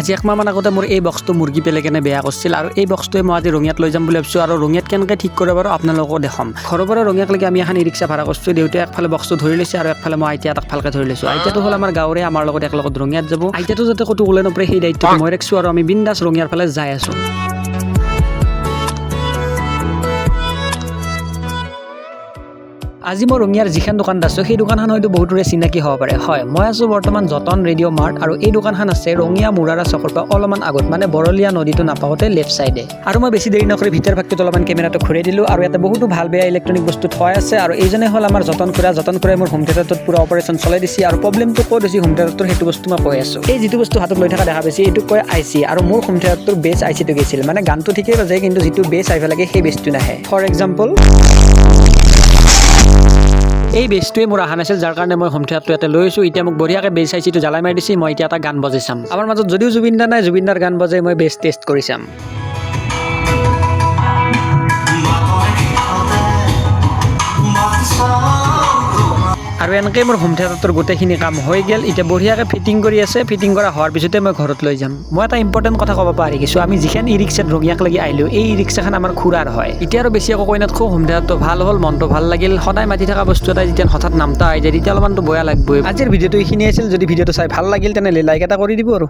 আজি একমাহ মান আগতে মোৰ এই বক্সটো মুৰ্গী পেলাই কেনে বেয়া কৰিছিল আৰু এই বক্সটোৱে মই আজি ৰঙিয়াত লৈ যাম বুলি ভাবিছোঁ আৰু ৰঙিয়াত কেনেকৈ ঠিক কৰিব পাৰোঁ আপোনালোকক দেখাম। ঘৰৰ পৰা ৰঙিয়ালৈকে আমি এখন ই ৰিক্সা ভাড়া কৰিছোঁ। দেউতাই একফালে বক্সটো ধৰি লৈছে আৰু একফালে মই আইতা এটাক ভালকৈ ধৰি লৈছোঁ। আইতাটো হ'ল আমাৰ গাঁৱৰে, আমাৰ লগত একেলগত ৰঙিয়াত যাব। আইতাটো যাতে ক'তো ওলাই নপৰে সেই দায়িত্বটো মই ৰাখিছোঁ আৰু আমি বিন্দাছ ৰঙিয়াৰ ফালে যাই আছোঁ। আজি মই ৰঙিয়াৰ যিখন দোকানত আছোঁ সেই দোকানখন হয়তো বহুতৰে চিনাকি হ'ব পাৰে। হয়, মই আছোঁ বৰ্তমান যতন ৰেডিঅ' মাৰ্ট আৰু এই দোকানখন আছে ৰঙিয়া মুৰাৰা চকৰ পৰা অলপমান আগত, মানে বৰলীয়া নদীটো নাপাওঁতে লেফ্ট চাইডে। আৰু মই বেছি দেৰি নকৰি ভিতৰ ভাগটোত অলপমান কেমেৰাটো ঘূৰাই দিলোঁ আৰু ইয়াতে বহুতো ভাল বেয়া ইলেক্ট্ৰনিক বস্তু থোৱা আছে আৰু এইজনে হ'ল আমাৰ যতন খুৰাই মোৰ হোম থিয়েটাৰটোত পুৰা অপাৰেশ্যন চলাই দিছে আৰু প্ৰব্লেমটো ক'ত হৈছে হোম থিয়েটাৰটোৰ সেইটো বস্তু মই কৈ আছোঁ। এই যিটো বস্তু হাতত লৈ থকা দেখা পাইছে এইটো কয় আইচি আৰু মোৰ হোম থিয়েটাৰটোৰ বেছ আইচিটো গৈছিল, মানে গানটো ঠিকেই বাজে কিন্তু যিটো বেছ আহিব লাগে সেই বেছটো নাহে। ফৰ এক্সাম্পল এই বেছটোৱে মোৰ অহা নাছিল, যাৰ কাৰণে মই হোম থিয়েটাৰটো ইয়াতে লৈ আছোঁ। এতিয়া মোক বঢ়িয়াকৈ বেছ আইচিটো জ্বালাই মাৰি দিছে। মই এতিয়া এটা গান বজাই চাম। আমাৰ মাজত যদিও জুবিন দা নাই, জুবিন দাৰ গান বজাই মই বেছ টেষ্ট কৰি চাম। আৰু এনেকৈ মোৰ হোম থিয়েটাৰটোৰ গোটেইখিনি কাম হৈ গ'ল। এতিয়া বঢ়িয়াকৈ ফিটিং কৰি আছে। ফিটিং কৰা হোৱাৰ পিছতে মই ঘৰত লৈ যাম। মই এটা ইম্পৰ্টেণ্ট কথা ক'ব পাৰি কিছু, আমি যিখন ই ৰিক্সাত ৰঙিয়াকলৈকে আহিলোঁ এই ই ৰিক্সাখন আমাৰ খুৰাৰ হয়। এতিয়া আৰু বেছি একো কৈ নাথাকোঁ, হোম থিয়েটাৰটো ভাল হ'ল, মনটো ভাল লাগিল। সদায় মাতি থকা বস্তু এটা যেতিয়া হঠাৎ নামতা আহি যায় তেতিয়া অলপমানতো বেয়া লাগবই। আজিৰ ভিডিঅ'টো এইখিনিয়ে আছিল। যদি ভিডিঅ'টো চাই ভাল লাগিল তেনেহ'লে লাইক এটা কৰি দিব আৰু।